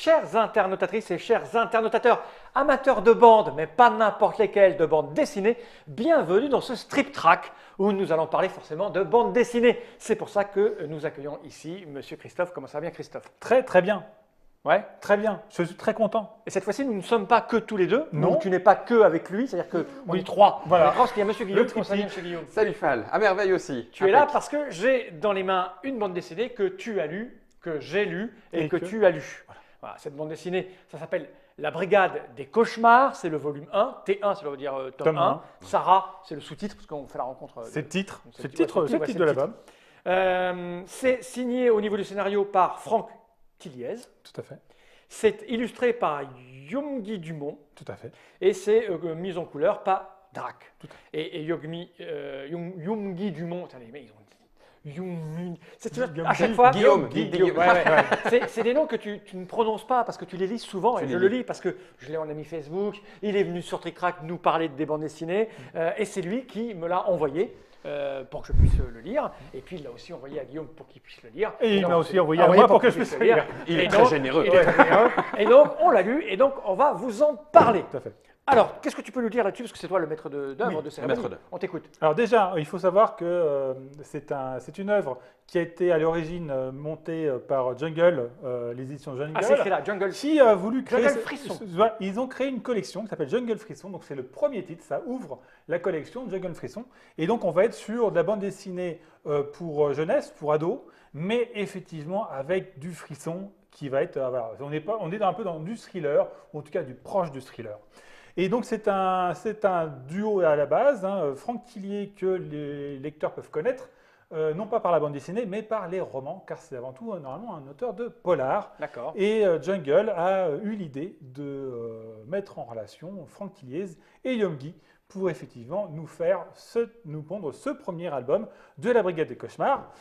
Chères internautatrices et chers internautateurs, amateurs de bandes, mais pas n'importe lesquelles, de bandes dessinées, bienvenue dans ce Strip Track où nous allons parler forcément de bandes dessinées. C'est pour ça que nous accueillons ici Monsieur Christophe. Comment ça va bien, Christophe? Très bien. Ouais. Très bien. Je suis très content. Et cette fois-ci, nous ne sommes pas que tous les deux. Non. Donc tu n'es pas que avec lui, c'est-à-dire qu'on est trois. Voilà. On est trois parce qu'il y a Monsieur Guillaume. Le Comment ça va bien, triptyque. Monsieur Guillaume? Salut Fal, à merveille aussi. Tu es là parce que j'ai dans les mains une bande dessinée que tu as lue, que j'ai lue et que tu as lue. Voilà, cette bande dessinée, ça s'appelle La Brigade des Cauchemars, c'est le volume 1. T1, ça veut dire tome 1. Sarah, c'est le sous-titre parce qu'on fait la rencontre. C'est le titre. Donc, C'est le titre, ouais, c'est le titre de l'album. C'est signé au niveau du scénario par Franck Tilliez. Tout à fait. C'est illustré par Youngi Dumont. Tout à fait. Et c'est mis en couleur par Drac. Et Youngi Dumont, attends, les mecs, ils ont à chaque fois, Guillaume. c'est des noms que tu ne prononces pas parce que tu les lis souvent et je le lis parce que je l'ai en ami Facebook. Il est venu sur Trick-Track nous parler des bandes dessinées et c'est lui qui me l'a envoyé pour que je puisse le lire. Et puis il l'a aussi envoyé à Guillaume pour qu'il puisse le lire. Et il m'a aussi envoyé à moi pour que je puisse le lire. Il est très généreux. Et donc on l'a lu et donc on va vous en parler. Tout à fait. Alors, qu'est-ce que tu peux nous dire là-dessus? Parce que c'est toi le maître d'œuvre de cérémonie. On t'écoute. Alors déjà, il faut savoir que c'est une œuvre qui a été à l'origine montée par Jungle, les éditions Jungle. Ah, c'est écrit là, Jungle. Qui a voulu créer. Jungle Frisson. Ils ont créé une collection qui s'appelle Jungle Frisson. Donc c'est le premier titre, ça ouvre la collection Jungle Frisson. Et donc on va être sur de la bande dessinée pour jeunesse, pour ados, mais effectivement avec du frisson qui va être. Voilà, on est un peu dans du thriller, ou en tout cas du proche du thriller. Et donc c'est un duo à la base, Franck Tillier que les lecteurs peuvent connaître, non pas par la bande dessinée, mais par les romans, car c'est avant tout normalement un auteur de polar. D'accord. Et Jungle a eu l'idée de mettre en relation Franck Tillier et Youngi pour effectivement nous pondre ce premier album de la Brigade des Cauchemars.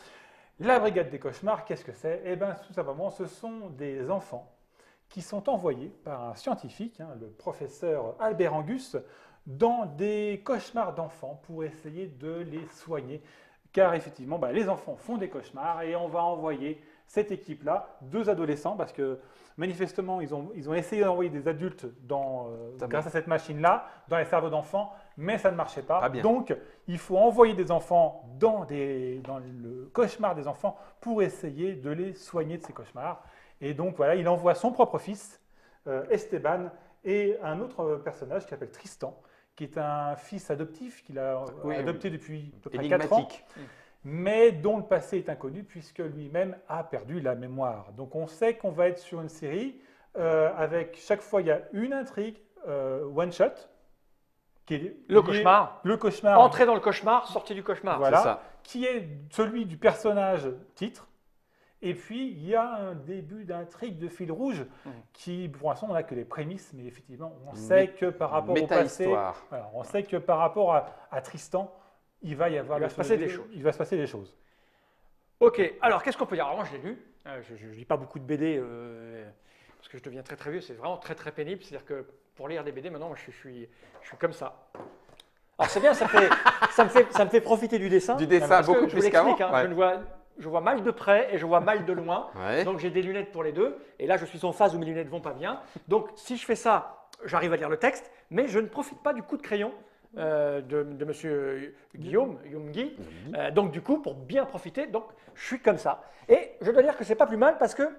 La Brigade des Cauchemars, qu'est-ce que c'est? Eh bien tout simplement, ce sont des enfants qui sont envoyés par un scientifique, le professeur Albert Angus, dans des cauchemars d'enfants pour essayer de les soigner. Car effectivement, les enfants font des cauchemars et on va envoyer cette équipe-là, deux adolescents, parce que manifestement, ils ont essayé d'envoyer des adultes grâce à cette machine-là, dans les cerveaux d'enfants, mais ça ne marchait pas. Donc, il faut envoyer des enfants dans le cauchemar des enfants pour essayer de les soigner de ces cauchemars. Et donc voilà, il envoie son propre fils, Esteban, et un autre personnage qui s'appelle Tristan, qui est un fils adoptif qu'il a adopté depuis à peu près 4 ans, mais dont le passé est inconnu puisque lui-même a perdu la mémoire. Donc on sait qu'on va être sur une série avec chaque fois il y a une intrigue, one shot, qui est le cauchemar. Le cauchemar. Entrée dans le cauchemar, sortie du cauchemar. Voilà, ça. Qui est celui du personnage titre. Et puis, il y a un début d'intrigue de fil rouge qui, pour l'instant, on n'a que les prémices, mais effectivement, on sait que par rapport au passé, voilà, on sait que par rapport à Tristan, il va se passer des choses. Ok, alors qu'est-ce qu'on peut dire? Alors moi, je l'ai lu. Je ne lis pas beaucoup de BD parce que je deviens très très vieux. C'est vraiment très très pénible. C'est-à-dire que pour lire des BD, maintenant, moi, je suis comme ça. Alors c'est bien, ça me fait profiter du dessin. Du dessin beaucoup plus qu'avant. Je vois mal de près et je vois mal de loin. Ouais. Donc j'ai des lunettes pour les deux. Et là, je suis en phase où mes lunettes vont pas bien. Donc si je fais ça, j'arrive à lire le texte, mais je ne profite pas du coup de crayon de Monsieur Guillaume, Youngi. Donc du coup, pour bien profiter, donc je suis comme ça. Et je dois dire que c'est pas plus mal parce que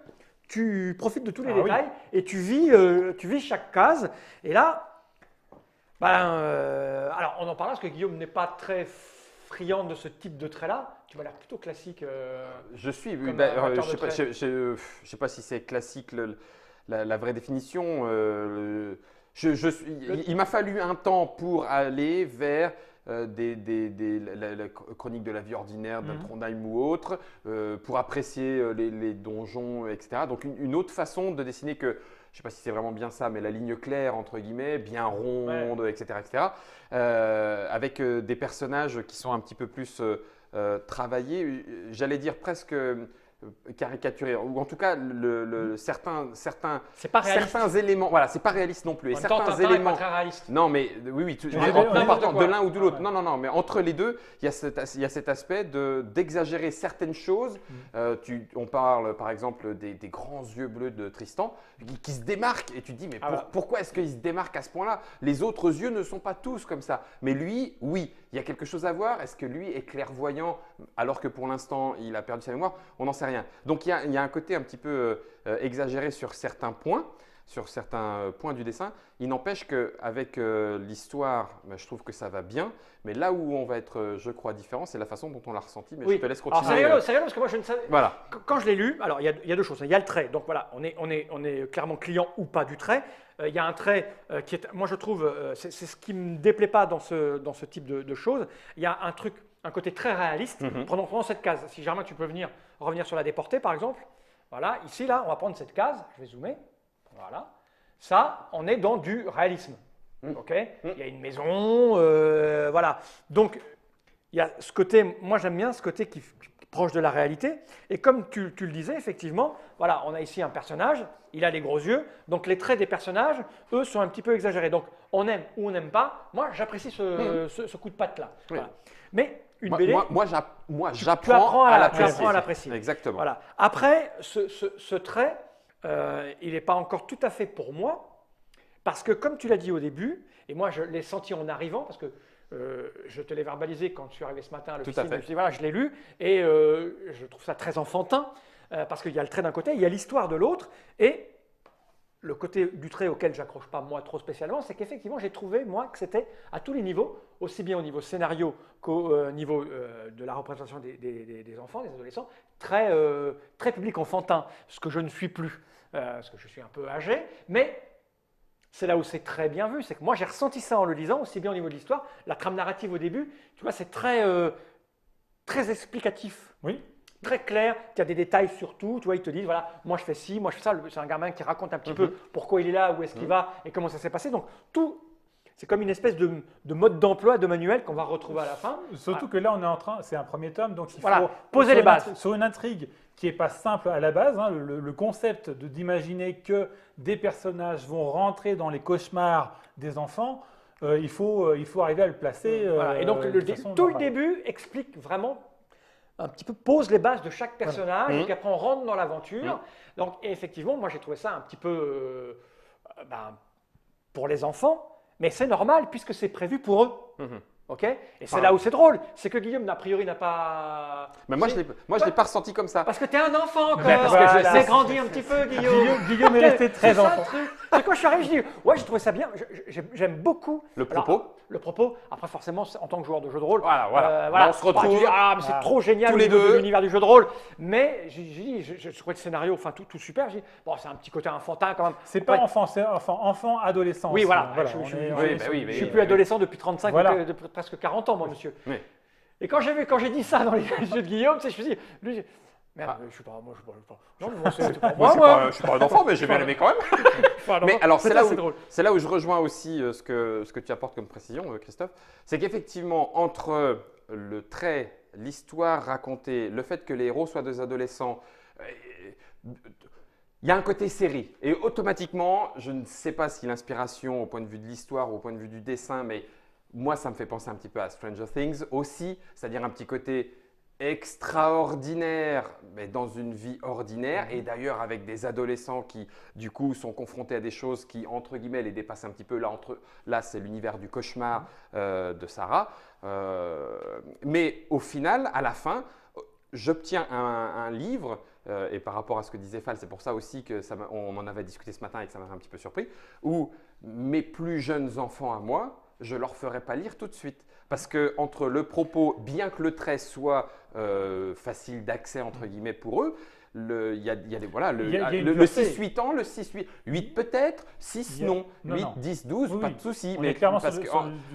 tu profites de tous les détails et tu vis chaque case. Et là, alors on en parlera parce que Guillaume n'est pas très friand de ce type de trait-là. Tu m'as l'air plutôt classique. Je suis. Je sais pas si c'est classique la vraie définition. Il m'a fallu un temps pour aller vers la chronique de la vie ordinaire d'un Trondheim ou autre, pour apprécier les donjons, etc. Donc une autre façon de dessiner que, je ne sais pas si c'est vraiment bien ça, mais la ligne claire, entre guillemets, bien ronde, etc. Avec des personnages qui sont un petit peu plus travaillés, j'allais dire presque caricaturé, ou en tout cas certains C'est pas réaliste. certains éléments. Voilà, c'est pas réaliste non plus. Et En même temps, certains Tintin est éléments. pas très réaliste. Non, mais oui, Mais en partant de quoi. l'un ou de l'autre. Ouais. Non, mais entre les deux, il y a cet aspect d'exagérer certaines choses. On parle par exemple des grands yeux bleus de Tristan qui se démarquent et tu te dis, mais pourquoi est-ce qu'il se démarque à ce point-là? Les autres yeux ne sont pas tous comme ça. Mais lui, oui, il y a quelque chose à voir. Est-ce que lui est clairvoyant alors que pour l'instant, il a perdu sa mémoire? On n'en sait rien. Donc, il y a un côté un petit peu exagéré sur certains points du dessin. Il n'empêche qu'avec l'histoire, je trouve que ça va bien. Mais là où on va être, je crois, différent, c'est la façon dont on l'a ressenti. Mais Oui. je te laisse Alors, continuer. c'est rigolo parce que moi, je ne savais. Voilà. Quand je l'ai lu, alors il y a deux choses. Il y a le trait. Donc voilà, on est clairement client ou pas du trait. Il y a un trait qui est, moi je trouve, c'est ce qui me déplaît pas dans ce type de choses. Il y a un côté très réaliste. Prenons cette case. Si Germain, tu peux revenir sur la déportée, par exemple. Voilà, ici, là, on va prendre cette case. Je vais zoomer. Voilà. Ça, on est dans du réalisme. Ok. Il y a une maison, voilà. Donc, il y a ce côté, moi j'aime bien ce côté qui est proche de la réalité. Et comme tu le disais, effectivement, voilà, on a ici un personnage, il a les gros yeux, donc les traits des personnages, eux, sont un petit peu exagérés. Donc, on aime ou on n'aime pas. Moi, j'apprécie ce coup de patte-là. Oui. Voilà. Mais une BD, Moi, tu j'apprends à apprends à l'apprécier. Exactement. Voilà. Après, ce trait, il n'est pas encore tout à fait pour moi, parce que comme tu l'as dit au début, et moi je l'ai senti en arrivant, parce que je te l'ai verbalisé quand je suis arrivé ce matin à l'officine, je me suis dit, voilà, je l'ai lu, et je trouve ça très enfantin, parce qu'il y a le trait d'un côté, il y a l'histoire de l'autre, et le côté du trait auquel j'accroche pas moi trop spécialement, c'est qu'effectivement j'ai trouvé moi que c'était à tous les niveaux, aussi bien au niveau scénario qu'au niveau de la représentation des enfants, des adolescents, très public enfantin, ce que je ne suis plus, parce que je suis un peu âgé, mais c'est là où c'est très bien vu, c'est que moi j'ai ressenti ça en le lisant, aussi bien au niveau de l'histoire, la trame narrative au début, tu vois, c'est très explicatif. Oui. Très clair, il y a des détails sur tout, tu vois, ils te disent, voilà, moi je fais ci, moi je fais ça, c'est un gamin qui raconte un petit peu pourquoi il est là, où est-ce qu'il va et comment ça s'est passé. Donc tout, c'est comme une espèce de mode d'emploi, de manuel qu'on va retrouver à la fin. Surtout que là, on est en train, c'est un premier tome, donc il Voilà, faut poser les bases. Sur une intrigue qui n'est pas simple à la base, hein, le concept d'imaginer que des personnages vont rentrer dans les cauchemars des enfants, il faut arriver à le placer. Voilà. Et donc de façon tout le normale. début explique vraiment un petit peu, pose les bases de chaque personnage, et puis après on rentre dans l'aventure. Donc et effectivement, moi j'ai trouvé ça un petit peu pour les enfants, mais c'est normal puisque c'est prévu pour eux. Ok. Et c'est là où c'est drôle, c'est que Guillaume, a priori, n'a pas. Mais moi, je l'ai pas ressenti comme ça. Parce que t'es un enfant encore. Parce que je sais. J'ai grandi un petit peu, Guillaume. Guillaume est resté très C'est ça, enfant. le truc. C'est quand je suis arrivé, je dis, ouais, j'ai trouvé ça bien. J'aime beaucoup. Le propos. Alors, le propos. Après, forcément, en tant que joueur de jeu de rôle, Voilà. On se retrouve. tu dis, mais c'est trop génial tous au les niveau de deux. l'univers du jeu de rôle. Mais je trouvais le scénario, enfin tout super. J'ai dit, bon, c'est un petit côté enfantin quand même. C'est pas Après, enfant, c'est enfant, adolescent. Oui, aussi, voilà. hein. Je suis plus adolescent depuis 35 Voilà. ou presque 40 ans, moi, monsieur. Oui. Et quand j'ai dit ça dans les jeux de Guillaume, je me suis dit, lui, merde, je suis pas, moi, je suis pas. Non, moi, c'est pas moi. Je suis pas un enfant, mais j'ai bien aimé quand même. Enfin, non, Mais alors, c'est drôle. c'est là où je rejoins aussi ce que tu apportes comme précision, Christophe. C'est qu'effectivement, entre le trait, l'histoire racontée, le fait que les héros soient des adolescents, il y a un côté série. Et automatiquement, je ne sais pas si l'inspiration au point de vue de l'histoire ou au point de vue du dessin, mais moi, ça me fait penser un petit peu à Stranger Things aussi, c'est-à-dire un petit côté extraordinaire, mais dans une vie ordinaire, et d'ailleurs avec des adolescents qui, du coup, sont confrontés à des choses qui, entre guillemets, les dépassent un petit peu. Là c'est l'univers du cauchemar de Sarah. Mais au final, à la fin, j'obtiens un livre, et par rapport à ce que disait Fall, c'est pour ça aussi on en avait discuté ce matin et que ça m'avait un petit peu surpris, où mes plus jeunes enfants à moi, je ne leur ferai pas lire tout de suite. Parce que entre le propos, bien que le trait soit facile d'accès entre guillemets pour eux, il y a des voilà le 6-8 ans, le 6-8 peut-être, 6 non, 8, 10, 12, pas de souci. Mais clairement parce que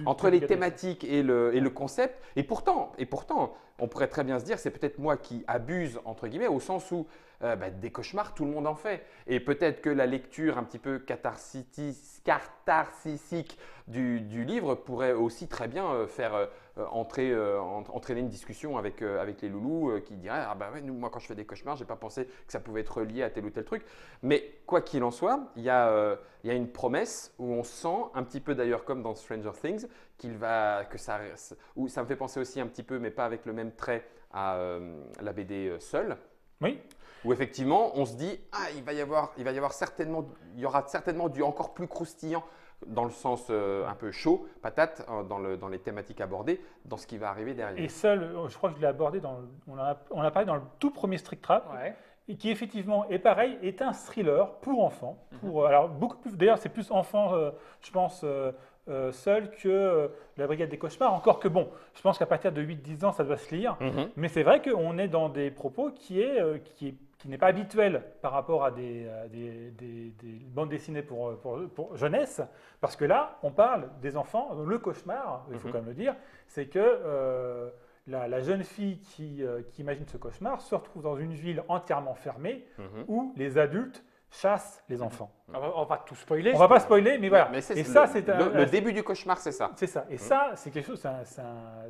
entre les thématiques et le concept, et pourtant, on pourrait très bien se dire, c'est peut-être moi qui abuse entre guillemets au sens où des cauchemars, tout le monde en fait. Et peut-être que la lecture un petit peu catharsique du livre pourrait aussi très bien faire entraîner une discussion avec les loulous qui diraient moi quand je fais des cauchemars, j'ai pas pensé que ça pouvait être lié à tel ou tel truc. Mais quoi qu'il en soit, il y a une promesse où on sent un petit peu d'ailleurs comme dans Stranger Things où ça me fait penser aussi un petit peu, mais pas avec le même trait, à la BD Seul. Oui. Où effectivement, on se dit, il y aura certainement du encore plus croustillant dans le sens un peu chaud, patate, dans les thématiques abordées, dans ce qui va arriver derrière. Et Seul, je crois que je l'ai abordé, on a parlé dans le tout premier Strict Trap, et qui effectivement est pareil, est un thriller pour enfants. Alors beaucoup plus, d'ailleurs c'est plus enfant, je pense, Seul que la Brigade des Cauchemars, encore que bon, je pense qu'à partir de 8-10 ans ça doit se lire, mais c'est vrai qu'on est dans des propos qui n'est pas habituel par rapport à des bandes dessinées pour jeunesse, parce que là, on parle des enfants. Le cauchemar, il faut quand même le dire, c'est que la jeune fille qui imagine ce cauchemar se retrouve dans une ville entièrement fermée où les adultes chassent les enfants. On va tout spoiler. On va pas spoiler, mais voilà. Mais et ça, c'est le début du cauchemar, c'est ça. C'est ça. Et ça, c'est quelque chose,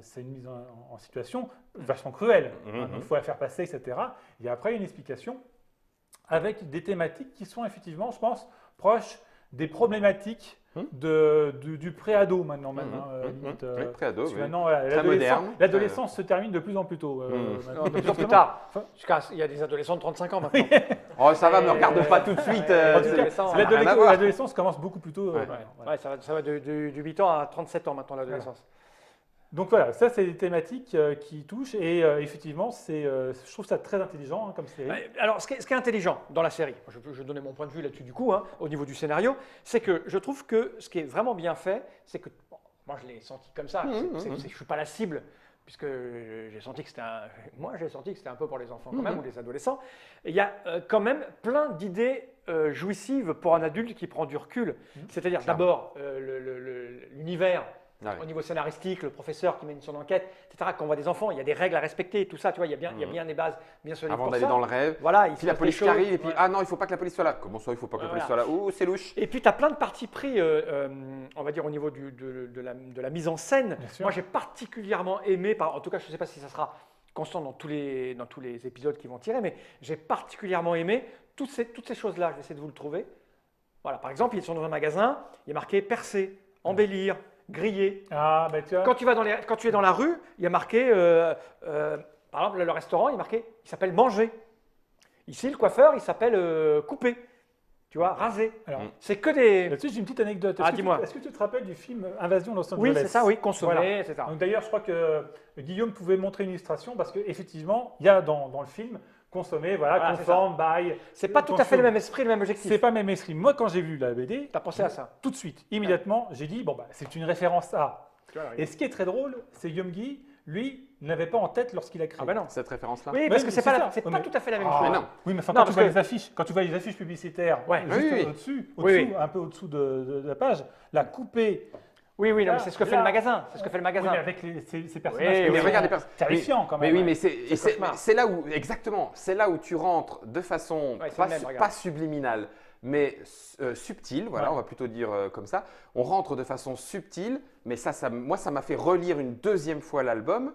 c'est une mise en situation vachement cruelle. Il faut la faire passer, etc. Et après, une explication avec des thématiques qui sont effectivement, je pense, proches des problématiques du pré-ado maintenant. Oui, pré-ado, oui. Maintenant, très moderne. L'adolescence se termine de plus en plus tôt. De plus en plus tard. Il y a des adolescents de 35 ans maintenant. Oh, ça va, ne regarde pas tout de suite. En tout cas, l'adolescence commence beaucoup plus tôt. Ouais, ça va de 8 ans à 37 ans maintenant, l'adolescence. Donc voilà, ça c'est des thématiques qui touchent et effectivement, je trouve ça très intelligent comme série. Alors, ce qui est intelligent dans la série, je vais donner mon point de vue là-dessus du coup, au niveau du scénario, c'est que je trouve que ce qui est vraiment bien fait, c'est que, moi je l'ai senti comme ça, je ne suis pas la cible, puisque j'ai senti que c'était un peu pour les enfants quand même, ou les adolescents. Et il y a quand même plein d'idées jouissives pour un adulte qui prend du recul. C'est-à-dire d'abord l'univers. Au niveau scénaristique, le professeur qui mène son enquête, etc. Quand on voit des enfants, il y a des règles à respecter, tout ça, tu vois, il y a bien des bases bien solides. Avant d'aller dans le rêve, voilà, puis la police qui arrive, et puis il ne faut pas que la police soit là. Comment ça, il ne faut pas que la police soit là? Oh, c'est louche. Et puis tu as plein de partis pris, on va dire, au niveau de la mise en scène. Moi, j'ai particulièrement aimé, en tout cas, je ne sais pas si ça sera constant dans tous les épisodes qui vont tirer, mais j'ai particulièrement aimé toutes ces choses-là. Je vais essayer de vous le trouver. Voilà, par exemple, ils sont dans un magasin, il y a marqué percer, embellir, griller. Ah, ben tu vois. Quand tu es dans la rue, il y a marqué, par exemple, le restaurant, il s'appelle manger. Ici, le coiffeur, il s'appelle couper. Tu vois, raser. Alors, c'est que des. Là-dessus, j'ai une petite anecdote. Dis-moi. Est-ce que tu te rappelles du film Invasion Los Angeles? Oui, c'est ça, oui, consommer, voilà. c'est ça. Donc, d'ailleurs, je crois que Guillaume pouvait montrer une illustration parce qu'effectivement, il y a dans le film consommer, voilà, conforme, bail. C'est pas tout à fait le même esprit, le même objectif. C'est pas le même esprit. Moi, quand j'ai vu la BD, tu as pensé à ça? Tout de suite, immédiatement, j'ai dit, c'est une référence à. Et ce qui est très drôle, c'est Young-gi, lui, n'avait pas en tête lorsqu'il a créé. Ah ben non. Cette référence-là. Oui, parce que c'est pas tout à fait la même chose. Non. Oui, mais quand tu vois les affiches, publicitaires, juste au-dessus, un peu au-dessous de la page, la coupée. Oui, non, mais c'est ce que fait le magasin. C'est ce que fait le magasin. Oui, mais avec ces personnages mais regarde les personnages terrifiants quand même. Mais oui, mais c'est là où, exactement, c'est là où tu rentres de façon pas subliminale, mais subtile, voilà, on va plutôt dire comme ça. On rentre de façon subtile, mais moi, ça m'a fait relire une deuxième fois l'album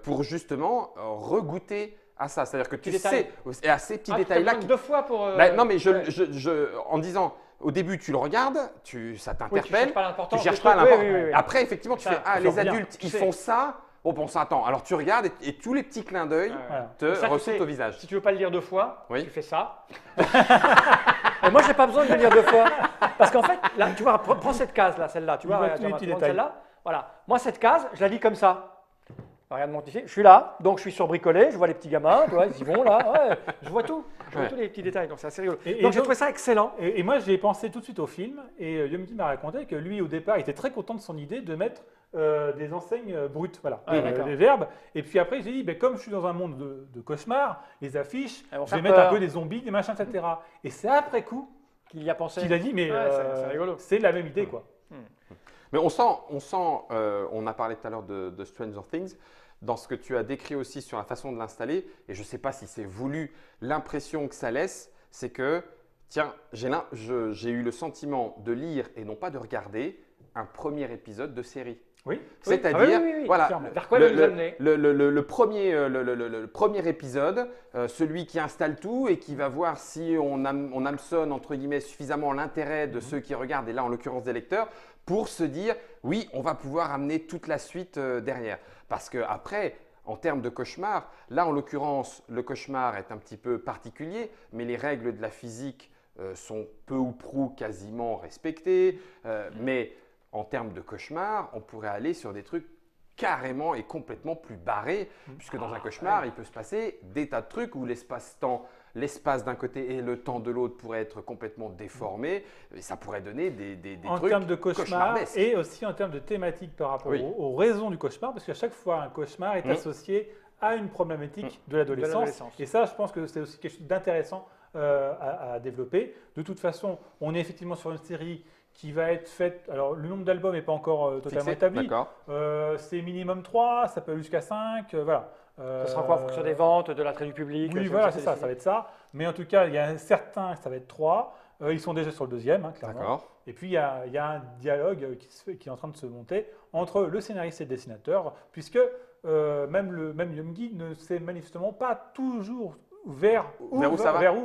pour justement regoûter à ça. C'est-à-dire que tu sais, à ces petits détails-là. Deux fois pour. Non, mais en disant. Au début, tu le regardes, ça t'interpelle, tu cherches pas l'important. Oui. Après, effectivement, tu fais les adultes, ils font ça. Oh, bon, ça attend. Alors, tu regardes et tous les petits clins d'œil te ressortent au visage. Si tu veux pas le lire deux fois, tu fais ça. Et moi, j'ai pas besoin de le lire deux fois. Parce qu'en fait, là, tu vois, prends cette case-là, celle-là. Tu vois, celle-là. Voilà. Moi, cette case, je la lis comme ça. Regarde mon ici, je suis là, donc je suis sur bricolé, je vois les petits gamins, tu vois, ils y vont là, je vois tout, tous les petits détails, donc c'est assez rigolo. Donc j'ai trouvé ça excellent. Et moi j'ai pensé tout de suite au film, et Young-gi m'a raconté que lui au départ il était très content de son idée de mettre des enseignes brutes, voilà, des verbes. Et puis après j'ai dit, comme je suis dans un monde de cauchemars, les affiches, je vais mettre un peu des zombies, des machins, etc. Et c'est après coup qu'il y a pensé. Qu'il a dit, mais c'est la même idée quoi. Mais on a parlé tout à l'heure de Stranger Things, dans ce que tu as décrit aussi sur la façon de l'installer, et je ne sais pas si c'est voulu, l'impression que ça laisse, c'est que, tiens, j'ai eu le sentiment de lire et non pas de regarder un premier épisode de série. Oui. C'est-à-dire, Ah oui, voilà, clairement. Vers quoi il va nous amener? le premier épisode, celui qui installe tout et qui va voir si on hameçonne entre guillemets suffisamment l'intérêt de ceux qui regardent, et là en l'occurrence des lecteurs, pour se dire oui, on va pouvoir amener toute la suite derrière. Parce que après, en termes de cauchemar, là en l'occurrence, le cauchemar est un petit peu particulier, mais les règles de la physique sont peu ou prou quasiment respectées. Mais en termes de cauchemar, on pourrait aller sur des trucs carrément et complètement plus barrés, puisque dans un cauchemar, il peut se passer des tas de trucs où l'espace d'un côté et le temps de l'autre pourraient être complètement déformés, et ça pourrait donner des En trucs termes de cauchemar cauchemardesques. et aussi en termes de thématique par rapport aux raisons du cauchemar, parce qu'à chaque fois, un cauchemar est associé à une problématique de l'adolescence. Et ça, je pense que c'est aussi quelque chose d'intéressant à développer. De toute façon, on est effectivement sur une série qui va être faite. Alors, le nombre d'albums n'est pas encore totalement établi. C'est minimum 3, ça peut aller jusqu'à 5. Voilà. Ça sera quoi en fonction des ventes, de l'attrait du public? Oui, voilà, c'est ça, ça va être ça. Mais en tout cas, il y a un certain, ça va être 3. Ils sont déjà sur le deuxième, clairement. Et puis, il y a un dialogue qui est en train de se monter entre le scénariste et le dessinateur, puisque même Yoongi ne sait manifestement pas toujours vers où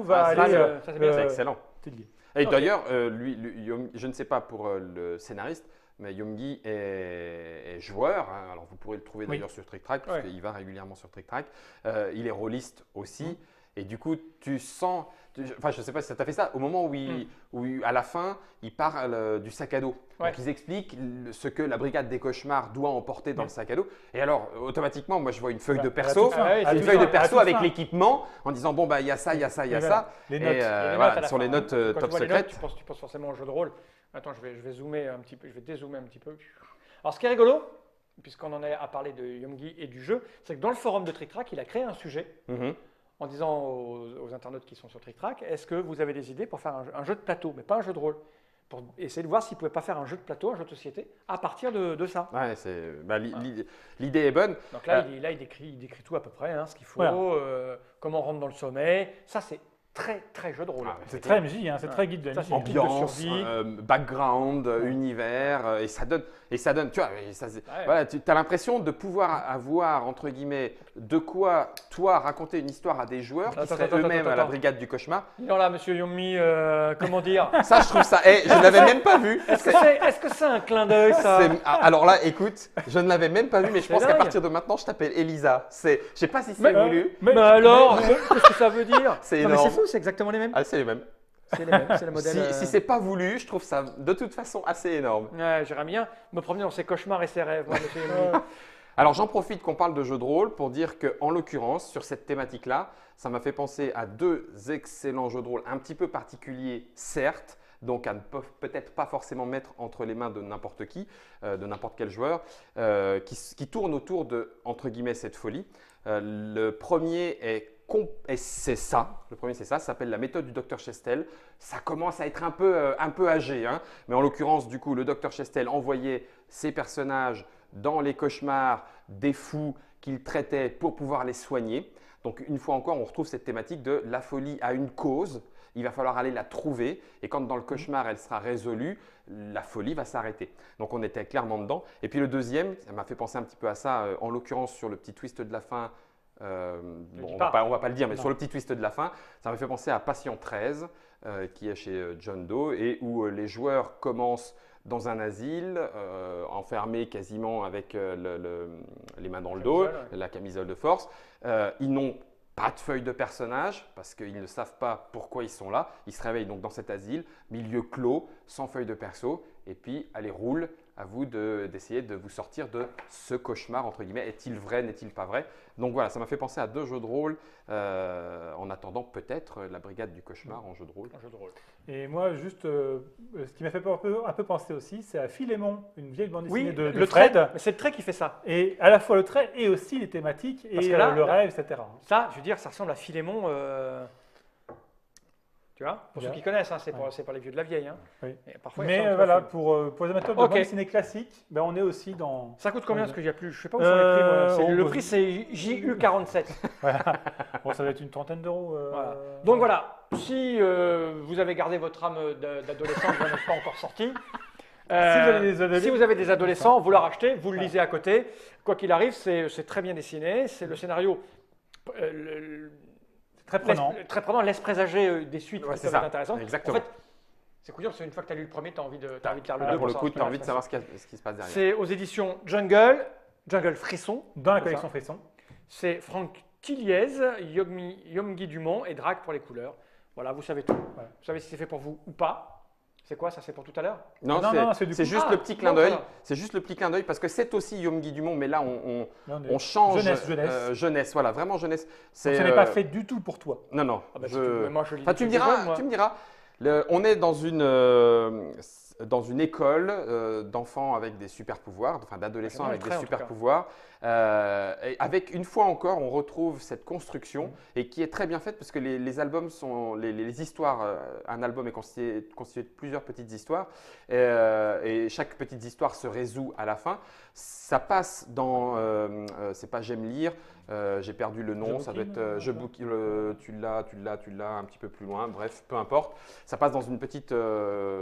va aller. Ça, c'est excellent. Tilly. Et d'ailleurs, je ne sais pas pour le scénariste, mais Yoongi est joueur. Hein. Alors, vous pourrez le trouver d'ailleurs sur Trick Track, parce qu'il va régulièrement sur Trick Track. Il est rôliste aussi. Et du coup, tu sens… Enfin, je ne sais pas si ça t'a fait ça. Au moment où à la fin, il parle du sac à dos. Donc, ils expliquent ce que la brigade des cauchemars doit emporter dans le sac à dos. Et alors, automatiquement, moi, je vois une feuille de perso. Une feuille de perso avec l'équipement en disant, bon, bah, il y a ça, il y a ça, il y a ça. Les notes. Et voilà, sur les notes Quand top tu vois les secrètes. notes, tu penses forcément au jeu de rôle. Attends, je vais zoomer un petit peu, je vais dézoomer un petit peu. Alors, ce qui est rigolo, puisqu'on en est à parler de Yoongi et du jeu, c'est que dans le forum de Trick Track, il a créé un sujet en disant aux internautes qui sont sur Trick Track, est-ce que vous avez des idées pour faire un jeu de plateau, mais pas un jeu de rôle, pour essayer de voir s'il ne pouvait pas faire un jeu de plateau, un jeu de société, à partir de ça. Ouais, l'idée est bonne. Donc là, il décrit tout à peu près, ce qu'il faut, comment on rentre dans le sommet. Ça, c'est très, très jeu de rôle. C'est très MJ, c'est très guide de MJ. Ambiance, background, univers, et ça donne, tu vois, voilà, tu as l'impression de pouvoir avoir, entre guillemets, de quoi, toi, raconter une histoire à des joueurs qui seraient eux-mêmes à la brigade du cauchemar. Non là, monsieur Yomi, comment dire? Ça, je trouve ça, je ne l'avais même pas vu. Est-ce que c'est un clin d'œil, ça? Alors là, écoute, je ne l'avais même pas vu, mais je pense qu'à partir de maintenant, je t'appelle Elisa. Je ne sais pas si c'est voulu. Mais alors, qu'est-ce que ça veut dire? C'est énorme. C'est fou, c'est exactement les mêmes. Ah, c'est les mêmes. C'est les mêmes, c'est le modèle. Si c'est pas voulu, je trouve ça de toute façon assez énorme. Ouais, j'aimerais bien me promener dans ses cauchemars et ses rêves, moi, monsieur Yomi. Alors j'en profite qu'on parle de jeux de rôle pour dire qu'en l'occurrence, sur cette thématique-là, ça m'a fait penser à deux excellents jeux de rôle un petit peu particuliers, certes, donc à ne peut-être pas forcément mettre entre les mains de n'importe qui, de n'importe quel joueur, qui tournent autour de, entre guillemets, cette folie. Le premier c'est ça, ça s'appelle la méthode du Dr Chestel. Ça commence à être un peu âgé, mais en l'occurrence, du coup, le Dr Chestel envoyait ses personnages dans les cauchemars des fous qu'il traitait pour pouvoir les soigner. Donc, une fois encore, on retrouve cette thématique de la folie a une cause. Il va falloir aller la trouver et quand dans le cauchemar, elle sera résolue, la folie va s'arrêter. Donc, on était clairement dedans. Et puis, le deuxième, ça m'a fait penser un petit peu à ça, en l'occurrence sur le petit twist de la fin. On va pas le dire, mais sur le petit twist de la fin, ça m'a fait penser à Patient 13, qui est chez John Doe et où les joueurs commencent dans un asile, enfermés quasiment avec les mains dans le dos, la camisole de force. Ils n'ont pas de feuille de personnage parce qu'ils ne savent pas pourquoi ils sont là. Ils se réveillent donc dans cet asile, milieu clos, sans feuille de perso. Et puis, allez, roule, à vous d'essayer de vous sortir de ce cauchemar, entre guillemets. Est-il vrai, n'est-il pas vrai? Donc voilà, ça m'a fait penser à deux jeux de rôle en attendant peut-être la brigade du cauchemar en jeu de rôle. Et moi, juste, ce qui m'a fait un peu penser aussi, c'est à Philémon, une vieille bande dessinée de le Fred. trait, c'est le trait qui fait ça. Et à la fois le trait et aussi les thématiques et le rêve, etc. Ça, je veux dire, ça ressemble à Philémon. Tu vois, pour ceux qui connaissent, c'est pas les vieux de la vieille. Oui. Et parfois, mais voilà, pour les amateurs de bande dessinée classique, on est aussi dans… Ça coûte combien? Parce que je ne sais pas où sont les prix. Le prix, c'est JU47. Voilà. Bon, ça va être une trentaine d'euros. Voilà. Donc voilà, si vous avez gardé votre âme d'adolescent, vous n'êtes pas encore sorti, Si vous avez des adolescents, vous leur achetez, vous le lisez à côté. Quoi qu'il arrive, c'est très bien dessiné. C'est le scénario Très prenant. très prenant, laisse présager des suites Ouais, qui c'est peuvent être ça, intéressantes. exactement. En fait, c'est cool, c'est une fois que tu as lu le premier, tu as envie de lire le Là, deux. pour le savoir coup, ce tu as que envie de ça savoir ce qui se passe derrière. C'est aux éditions Jungle Frisson. Dans la C'est collection ça. Frisson. C'est Franck Tilliez, Yomgi Dumont et Drac pour les couleurs. Voilà, vous savez tout. Voilà. Vous savez si c'est fait pour vous ou pas. C'est quoi ça? C'est pour tout à l'heure? Non, Non, c'est du c'est coup- juste Ah, le petit clin non, d'œil. voilà. C'est juste le petit clin d'œil parce que c'est aussi Yomgi Dumont, mais là Là, on change. Jeunesse. Jeunesse, voilà, vraiment jeunesse. Donc, C'est ce n'est pas fait du tout pour toi. Non, non. Ah bah, si je- tu veux, mais moi, je lis Enfin, des tu me trucs diras, jeunes, moi. tu me diras. On est dans une école d'enfants avec des super pouvoirs, enfin d'adolescents J'aime bien avec le des trait, en super tout cas. pouvoirs. Et avec une fois encore, on retrouve cette construction et qui est très bien faite parce que les albums sont les histoires. Un album est constitué de plusieurs petites histoires et chaque petite histoire se résout à la fin. Ça passe dans, c'est pas J'aime lire. J'ai perdu le nom, ça doit être Je bouquine, tu l'as un petit peu plus loin, bref, peu importe. Ça passe dans une petite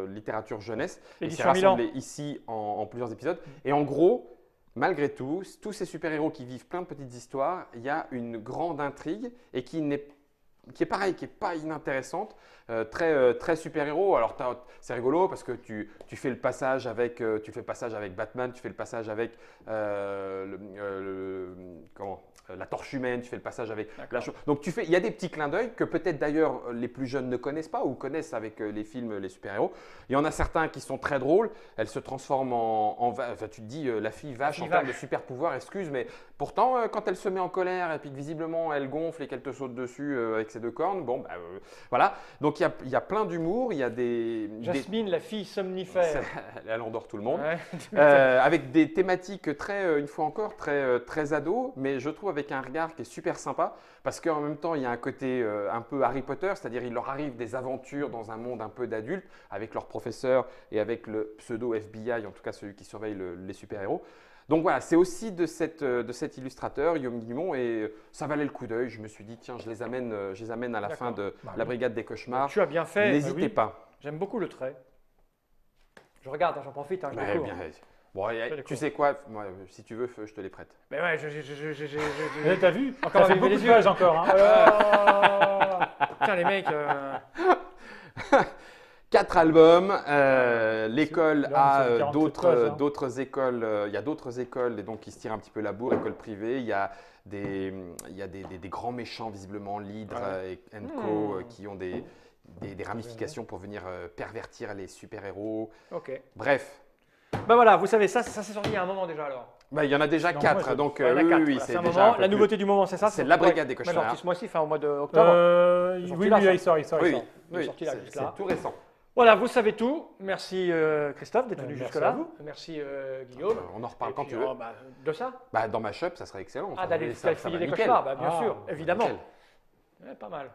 littérature jeunesse et c'est Édition Milan. rassemblé ici en plusieurs épisodes. Et en gros, malgré tout, tous ces super-héros qui vivent plein de petites histoires, il y a une grande intrigue et qui est pareil, qui n'est pas inintéressante, très super-héros. Alors c'est rigolo parce que tu fais le passage avec Batman, tu fais le passage avec la Torche Humaine, tu fais le passage avec la chose. Donc il y a des petits clins d'œil que peut-être d'ailleurs les plus jeunes ne connaissent pas ou connaissent avec les films, les super-héros. Il y en a certains qui sont très drôles, elles se transforment enfin, tu te dis la fille vache en termes de super-pouvoir, excuse, mais pourtant quand elle se met en colère et puis que visiblement elle gonfle et qu'elle te saute dessus avec ses deux cornes, bon, voilà. Donc il y a plein d'humour, il y a Jasmine, la fille somnifère. elle endort tout le monde. Ouais. Avec des thématiques une fois encore, très ado, mais je trouve avec un regard qui est super sympa, parce qu'en même temps, il y a un côté un peu Harry Potter, c'est-à-dire il leur arrive des aventures dans un monde un peu d'adultes, avec leur professeur et avec le pseudo FBI, en tout cas celui qui surveille les super-héros. Donc voilà, c'est aussi de cet illustrateur, Yomgi Dumont, et ça valait le coup d'œil. Je me suis dit, tiens, je les amène à la fin de la Brigade des Cauchemars. Tu as bien fait. N'hésitez Oui. pas. J'aime beaucoup le trait. Je regarde, j'en profite. Je découvre. Bien, bon, découvre. tu sais quoi, moi, si tu veux, je te les prête. Mais ouais, T'as vu? Encore Ça fait avec beaucoup les de yeux. pages encore. Hein. Putain, les mecs. 4 albums, l'école Là, on a est sur 47 pages, hein. d'autres écoles, il y a d'autres écoles et donc qui se tirent un petit peu la bourre, école privée, il y a des grands méchants visiblement, l'Hydre et Co, qui ont des ramifications pour venir pervertir les super-héros. Ok. Bref, Ben voilà, vous savez, ça s'est sorti il y a un moment déjà alors. il y en a déjà Non, 4, moi, donc Il y en a oui, quatre, oui, voilà, c'est un déjà moment. un peu La plus- nouveauté du moment, c'est ça. C'est la Brigade des Mais Cauchemars. sorti ce mois-ci, fin au mois d'octobre. Oui, sorti oui, là, ça. il sort. Oui, Il est oui, sorti là, juste là. c'est tout récent. Voilà, vous savez tout. Merci Christophe d'être venu Merci jusque-là. à vous. Merci Guillaume. On en reparle Et quand puis, tu veux. de ça. Dans ma shop, ça serait excellent. Ah, Enfin, d'aller ça filer va des nickel. cauchemars, bien Ah, sûr, évidemment. Nickel. Ouais, pas mal.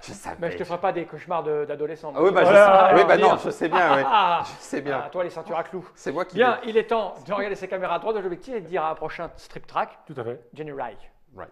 Je savais. Mais je te ferai pas des cauchemars d'adolescents. Ah oui, bah, Voilà, non, je sais bien, oui. Ah, Je sais bien. ah, toi, les ceintures à clous. C'est moi qui. Bien, il est temps de regarder ces caméras à droite de l'objectif et de dire à un prochain strip track, Tout à fait. Jenny Rye. Right.